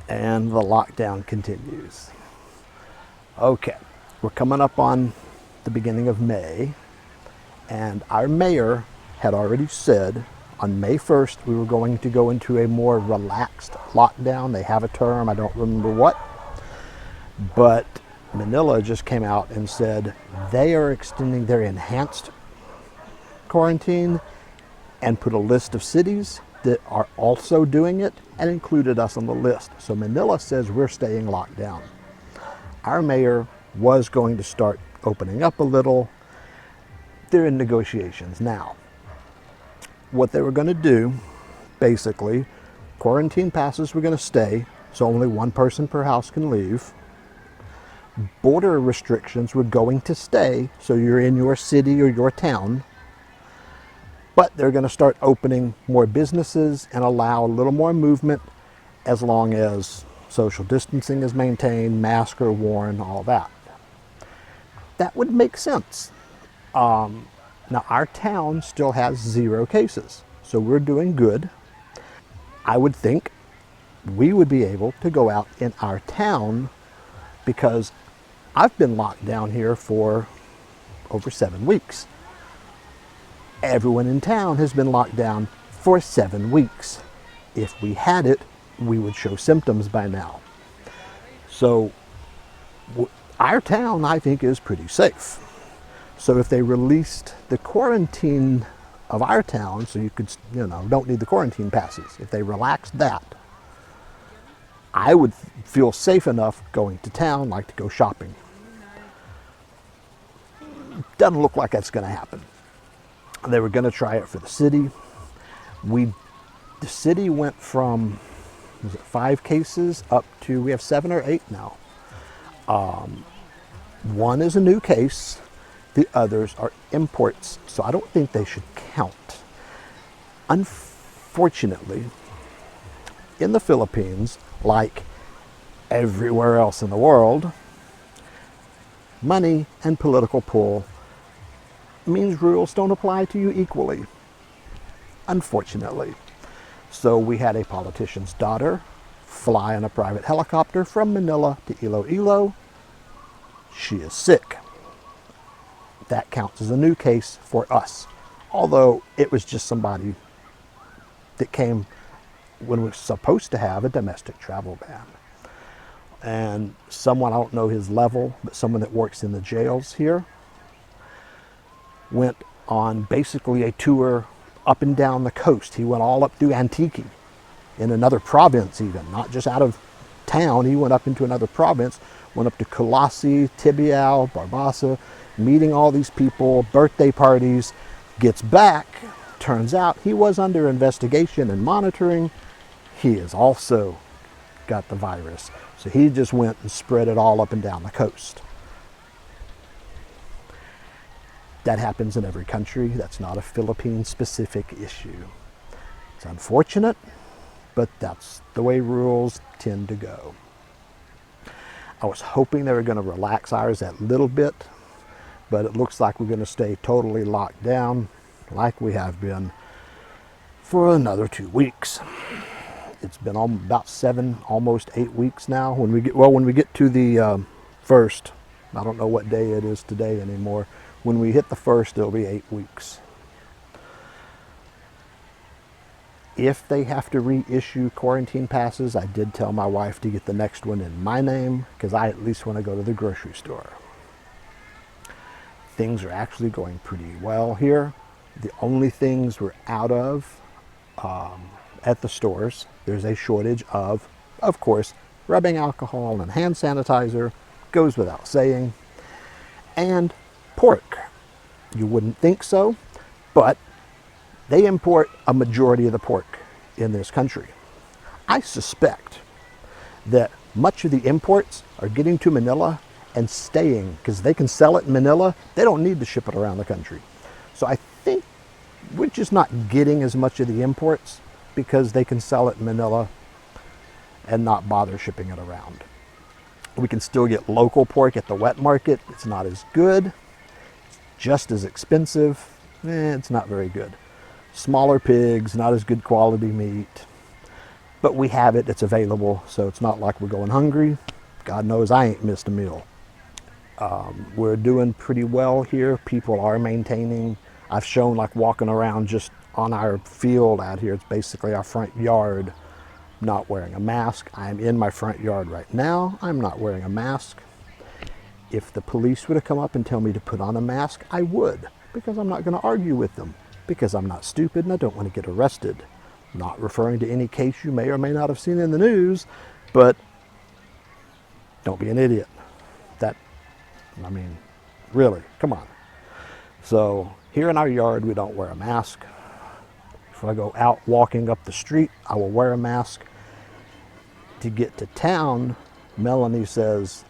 and the lockdown continues. Okay, we're coming up on the beginning of May, and our mayor had already said on May 1st we were going to go into a more relaxed lockdown. They have a term, I don't remember what, but Manila just came out and said they are extending their enhanced quarantine and put a list of cities that are also doing it and included us on the list. So Manila says we're staying locked down. Our mayor was going to start opening up a little. They're in negotiations now. What they were going to do, basically, quarantine passes were going to stay, so only one person per house can leave. Border restrictions were going to stay, so you're in your city or your town. But they're going to start opening more businesses and allow a little more movement as long as social distancing is maintained, masks are worn, all that. That would make sense. Now, our town still has 0 cases, so we're doing good. I would think we would be able to go out in our town because I've been locked down here for over 7 weeks. Everyone in town has been locked down for 7 weeks. If we had it, we would show symptoms by now. So our town, I think, is pretty safe. So if they released the quarantine of our town, so you could, don't need the quarantine passes, if they relaxed that, I would feel safe enough going to town, like to go shopping. Doesn't look like that's going to happen. They were going to try it for the city. The city went from, 5 cases up to, we have 7 or 8 now. One is a new case. The others are imports, so I don't think they should count. Unfortunately, in the Philippines, like everywhere else in the world, money and political pull means rules don't apply to you equally, unfortunately. So we had a politician's daughter fly on a private helicopter from Manila to Iloilo. She is sick. That counts as a new case for us, although it was just somebody that came when we were supposed to have a domestic travel ban. And someone, I don't know his level, but someone that works in the jails here, went on basically a tour up and down the coast. He went all up through Antique, in another province even, not just out of town. He went up into another province, went up to Colossi, Tibiao, Barbasa, meeting all these people, birthday parties, gets back, turns out he was under investigation and monitoring. He has also got the virus. So he just went and spread it all up and down the coast. That happens in every country. That's not a Philippine-specific issue. It's unfortunate, but that's the way rules tend to go. I was hoping they were going to relax ours that little bit, but it looks like we're going to stay totally locked down like we have been for another 2 weeks. It's been about 7, almost 8 weeks now. When we get to the first, I don't know what day it is today anymore. When we hit the first, it'll be 8 weeks. If they have to reissue quarantine passes, I did tell my wife to get the next one in my name because I at least want to go to the grocery store. Things are actually going pretty well here. The only things we're out of at the stores, there's a shortage of course, rubbing alcohol and hand sanitizer, goes without saying, and pork. You wouldn't think so, but they import a majority of the pork in this country. I suspect that much of the imports are getting to Manila and staying because they can sell it in Manila. They don't need to ship it around the country. So I think we're just not getting as much of the imports because they can sell it in Manila and not bother shipping it around. We can still get local pork at the wet market. It's not as good. It's just as expensive. It's not very good. Smaller pigs, not as good quality meat. But we have it, it's available, so it's not like we're going hungry. God knows I ain't missed a meal. We're doing pretty well here. People are maintaining. I've shown like walking around just on our field out here. It's basically our front yard, not wearing a mask. I'm in my front yard right now. I'm not wearing a mask. If the police would have come up and tell me to put on a mask, I would, because I'm not going to argue with them, because I'm not stupid and I don't want to get arrested. Not referring to any case you may or may not have seen in the news, but don't be an idiot. I mean, really, come on. So here in our yard, we don't wear a mask. If I go out walking up the street, I will wear a mask. To get to town, Melanie says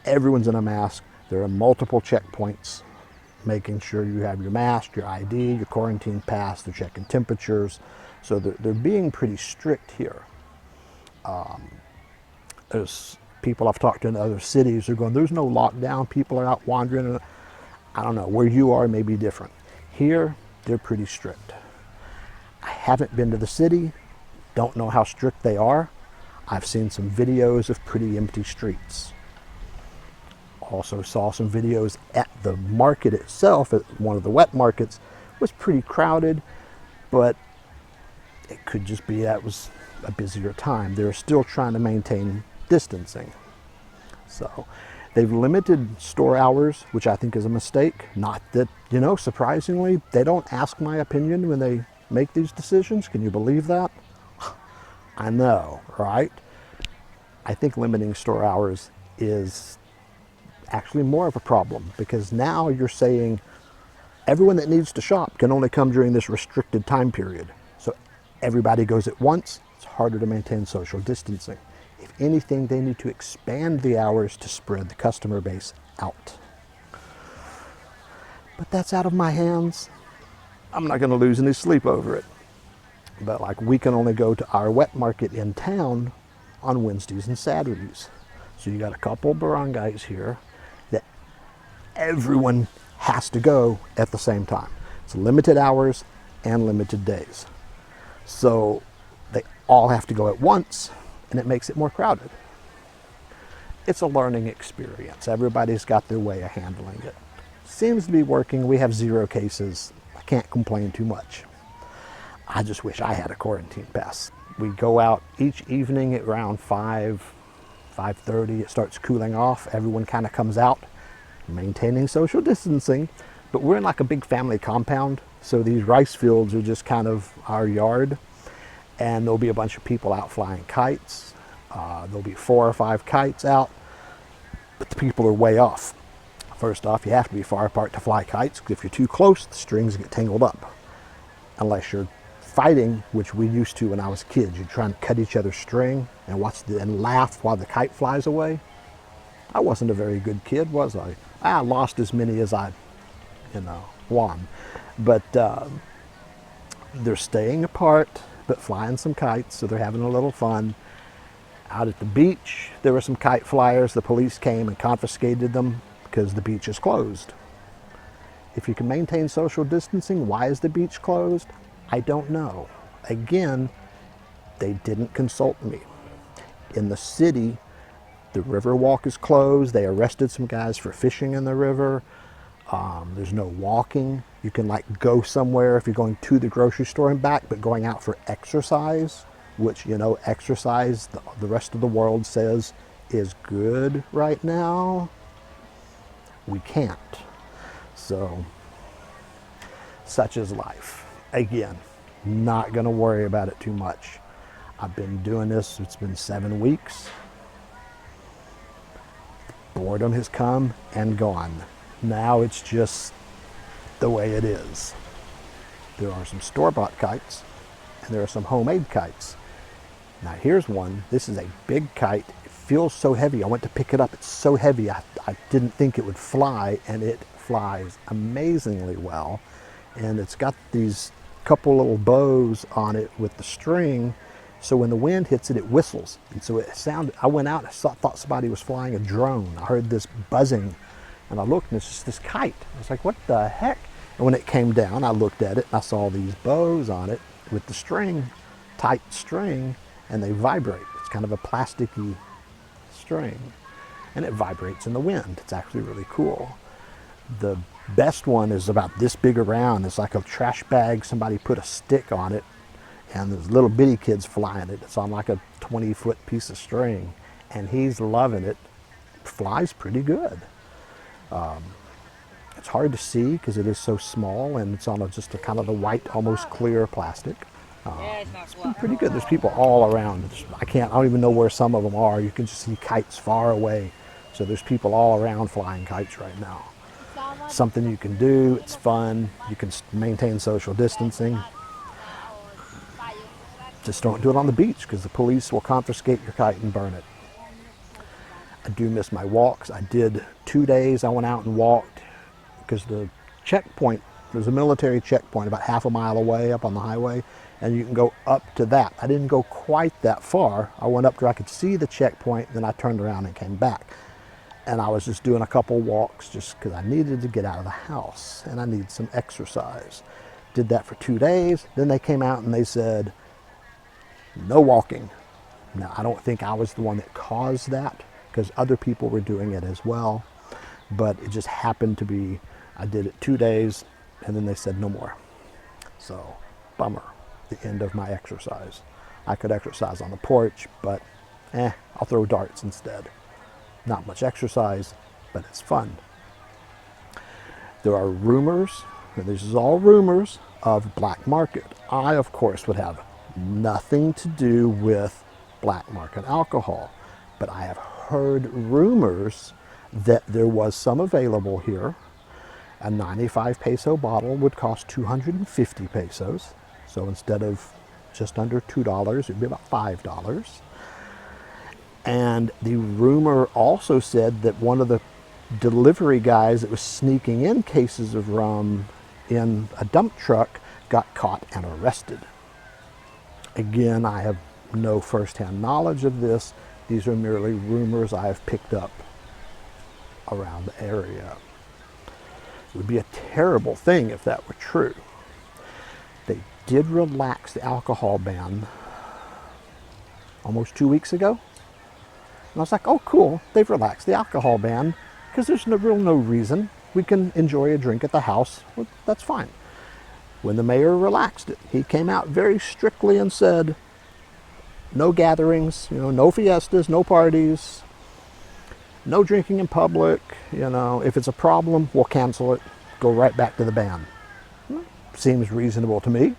everyone's in a mask. There are multiple checkpoints, making sure you have your mask, your ID, your quarantine pass. They're checking temperatures. So they're being pretty strict here. There's people I've talked to in other cities are going, there's no lockdown, people are out wandering. I don't know, where you are may be different. Here, they're pretty strict. I haven't been to the city, don't know how strict they are. I've seen some videos of pretty empty streets. Also saw some videos at the market itself, at one of the wet markets, was pretty crowded, but it could just be that it was a busier time. They're still trying to maintain distancing. So they've limited store hours, which I think is a mistake. Not that, surprisingly, they don't ask my opinion when they make these decisions. Can you believe that? I know, right? I think limiting store hours is actually more of a problem, because now you're saying everyone that needs to shop can only come during this restricted time period. So everybody goes at once. It's harder to maintain social distancing. If anything, they need to expand the hours to spread the customer base out. But that's out of my hands. I'm not going to lose any sleep over it. But like, we can only go to our wet market in town on Wednesdays and Saturdays. So you got a couple barangays here that everyone has to go at the same time. It's limited hours and limited days. So they all have to go at once, and it makes it more crowded. It's a learning experience. Everybody's got their way of handling it. Seems to be working. We have 0 cases. I can't complain too much. I just wish I had a quarantine pass. We go out each evening at around 5:30. It starts cooling off. Everyone kind of comes out, maintaining social distancing. But we're in like a big family compound, so these rice fields are just kind of our yard. And there'll be a bunch of people out flying kites. There'll be 4 or 5 kites out, but the people are way off. First off, you have to be far apart to fly kites, because if you're too close, the strings get tangled up. Unless you're fighting, which we used to when I was a kid. You'd try and cut each other's string and and laugh while the kite flies away. I wasn't a very good kid, was I? I lost as many as I, won. But they're staying apart, but flying some kites, so they're having a little fun. Out at the beach, there were some kite flyers. The police came and confiscated them because the beach is closed. If you can maintain social distancing, why is the beach closed? I don't know. Again, they didn't consult me. In the city, the river walk is closed. They arrested some guys for fishing in the river. There's no walking. You can go somewhere if you're going to the grocery store and back, but going out for exercise, which, exercise, the rest of the world says is good right now, we can't. So, such is life. Again, not going to worry about it too much. I've been doing this, it's been 7 weeks. Boredom has come and gone. Now it's just the way it is. There are some store-bought kites, and there are some homemade kites. Now here's one. This is a big kite. It feels so heavy. I went to pick it up. It's so heavy. I didn't think it would fly, and it flies amazingly well. And it's got these couple little bows on it with the string, so when the wind hits it, it whistles. And so it sounded, I went out, thought somebody was flying a drone. I heard this buzzing, and I looked, and it's just this kite. I was like, what the heck? And when it came down, I looked at it, and I saw these bows on it with the string, tight string, and they vibrate. It's kind of a plasticky string, and it vibrates in the wind. It's actually really cool. The best one is about this big around. It's like a trash bag. Somebody put a stick on it, and there's little bitty kids flying it. It's on like a 20-foot piece of string, and he's loving it. Flies pretty good. It's hard to see because it is so small, and it's on just a kind of the white, almost clear plastic. It's been pretty good. There's people all around. I don't even know where some of them are. You can just see kites far away. So there's people all around flying kites right now. Something you can do. It's fun. You can maintain social distancing. Just don't do it on the beach because the police will confiscate your kite and burn it. I do miss my walks. I did 2 days. I went out and walked because the checkpoint, there's a military checkpoint about half a mile away up on the highway, and you can go up to that. I didn't go quite that far. I went up to where I could see the checkpoint, then I turned around and came back. And I was just doing a couple walks just because I needed to get out of the house and I need some exercise. Did that for 2 days. Then they came out and they said, no walking. Now, I don't think I was the one that caused that because other people were doing it as well. But it just happened to be, I did it 2 days and then they said no more. So, bummer, the end of my exercise. I could exercise on the porch, but I'll throw darts instead. Not much exercise, but it's fun. There are rumors, and this is all rumors, of black market. I, of course, would have nothing to do with black market alcohol, but I have heard rumors that there was some available here. A 95 peso bottle would cost 250 pesos. So instead of just under $2, it'd be about $5. And the rumor also said that one of the delivery guys that was sneaking in cases of rum in a dump truck got caught and arrested. Again, I have no firsthand knowledge of this. These are merely rumors I have picked up around the area. It would be a terrible thing if that were true. They did relax the alcohol ban almost 2 weeks ago. And I was like, oh, cool, they've relaxed the alcohol ban because there's no reason. We can enjoy a drink at the house. Well, that's fine. When the mayor relaxed it, he came out very strictly and said, no gatherings, no fiestas, no parties, no drinking in public. If it's a problem, we'll cancel it, go right back to the ban. Seems reasonable to me.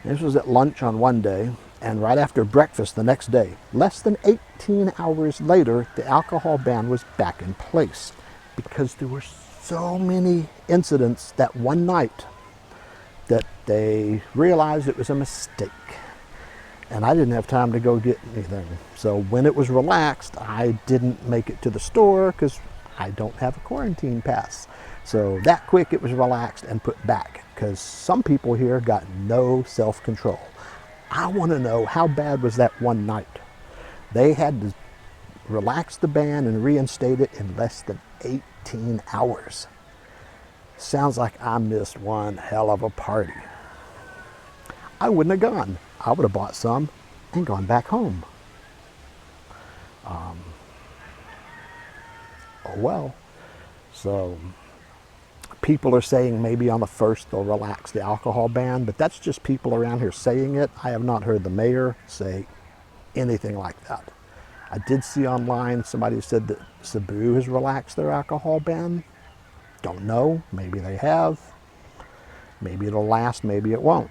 This was at lunch on one day. And right after breakfast the next day, less than 18 hours later, the alcohol ban was back in place because there were so many incidents that one night that they realized it was a mistake. And I didn't have time to go get anything. So when it was relaxed, I didn't make it to the store because I don't have a quarantine pass. So that quick it was relaxed and put back because some people here got no self-control. I want to know how bad was that one night. They had to relax the ban and reinstate it in less than 18 hours. Sounds like I missed one hell of a party. I wouldn't have gone. I would have bought some and gone back home. Oh well. So people are saying maybe on the 1st they'll relax the alcohol ban, but that's just people around here saying it. I have not heard the mayor say anything like that. I did see online somebody said that Cebu has relaxed their alcohol ban. Don't know. Maybe they have. Maybe it'll last, maybe it won't.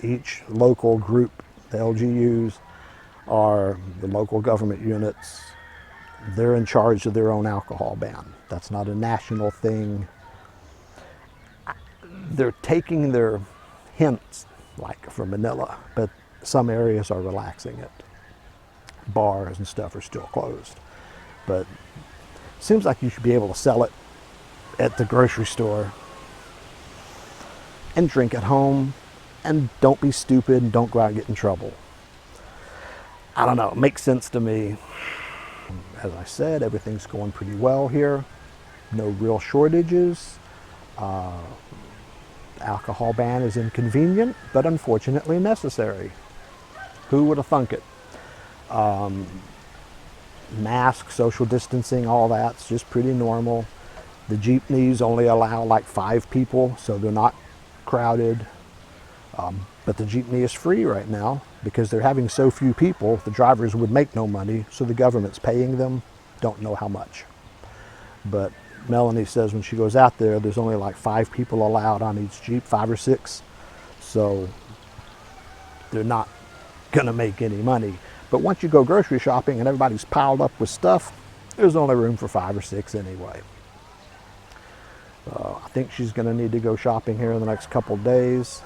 Each local group, the LGUs, are the local government units. They're in charge of their own alcohol ban. That's not a national thing. They're taking their hints, like from Manila, but some areas are relaxing it. Bars and stuff are still closed. But it seems like you should be able to sell it at the grocery store and drink at home, and don't be stupid and don't go out and get in trouble. I don't know, it makes sense to me. As I said, everything's going pretty well here. No real shortages. Alcohol ban is inconvenient, but unfortunately necessary. Who would have thunk it? Mask, social distancing, all that's just pretty normal. The jeepneys only allow like 5 people, so they're not crowded. But the jeepney is free right now because they're having so few people. The drivers would make no money, so the government's paying them. Don't know how much. But Melanie says when she goes out there, there's only like 5 people allowed on each jeep, 5 or 6. So they're not gonna make any money. But once you go grocery shopping and everybody's piled up with stuff, there's only room for 5 or 6 anyway. I think she's gonna need to go shopping here in the next couple days.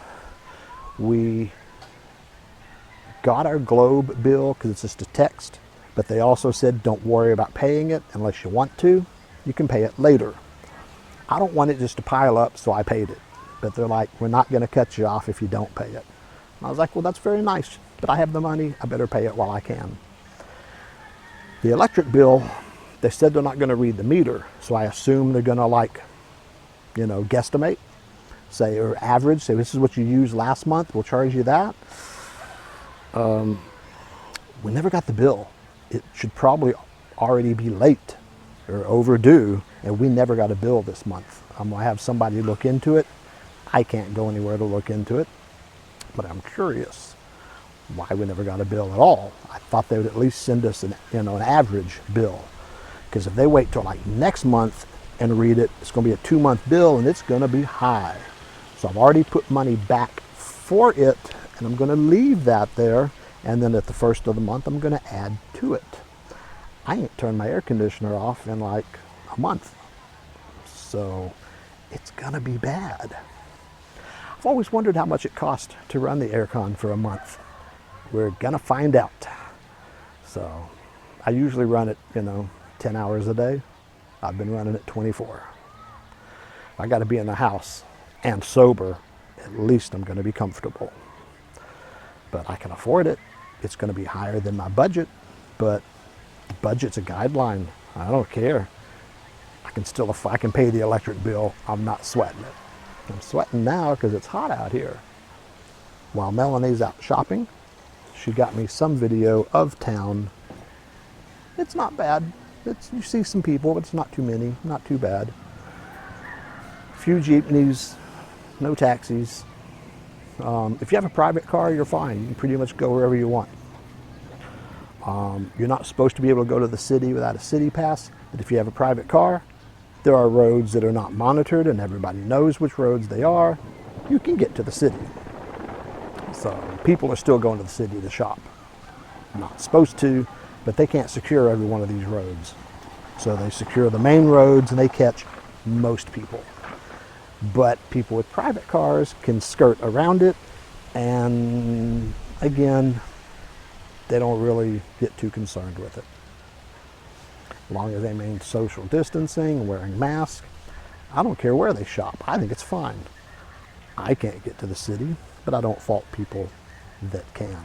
We got our Globe bill because it's just a text, but they also said don't worry about paying it unless you want to. You can pay it later. I don't want it just to pile up, so I paid it. But they're like, we're not going to cut you off if you don't pay it. And I was like, well, that's very nice, but I have the money. I better pay it while I can. The electric bill, they said they're not going to read the meter, so I assume they're going to guesstimate, say, or average, say this is what you used last month, we'll charge you that. We never got the bill. It should probably already be late or overdue, and we never got a bill this month. I'm gonna have somebody look into it. I can't go anywhere to look into it, but I'm curious why we never got a bill at all. I thought they would at least send us an average bill, because if they wait till like next month and read it, it's gonna be a 2-month bill and it's gonna be high. So I've already put money back for it, and I'm gonna leave that there, and then at the first of the month I'm gonna add to it. I ain't turned my air conditioner off in like a month, so it's gonna be bad. I've always wondered how much it costs to run the aircon for a month. We're gonna find out. So I usually run it 10 hours a day. I've been running it 24. I gotta be in the house and sober, at least I'm gonna be comfortable. But I can afford it. It's gonna be higher than my budget, but the budget's a guideline. I don't care. If I can pay the electric bill, I'm not sweating it. I'm sweating now because it's hot out here. While Melanie's out shopping, she got me some video of town. It's not bad. You see some people, but it's not too many, not too bad. Few jeepneys, no taxis. If you have a private car, you're fine. You can pretty much go wherever you want. You're not supposed to be able to go to the city without a city pass, but if you have a private car, there are roads that are not monitored and everybody knows which roads they are. You can get to the city. So people are still going to the city to shop. Not supposed to, but they can't secure every one of these roads. So they secure the main roads and they catch most people. But people with private cars can skirt around it, and again, they don't really get too concerned with it. As long as they maintain social distancing, wearing masks, I don't care where they shop. I think it's fine. I can't get to the city, but I don't fault people that can.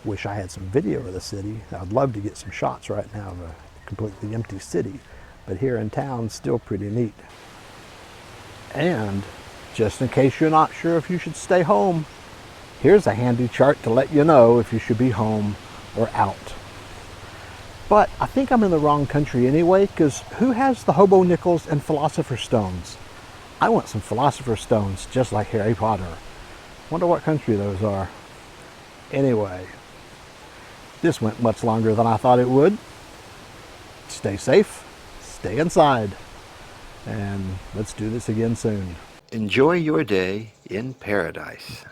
Wish I had some video of the city. I'd love to get some shots right now of a completely empty city, but here in town, still pretty neat. And just in case you're not sure if you should stay home, here's a handy chart to let you know if you should be home or out. But I think I'm in the wrong country anyway, because who has the hobo nickels and philosopher's stones? I want some philosopher's stones, just like Harry Potter. Wonder what country those are. Anyway, this went much longer than I thought it would. Stay safe, stay inside, and let's do this again soon. Enjoy your day in paradise.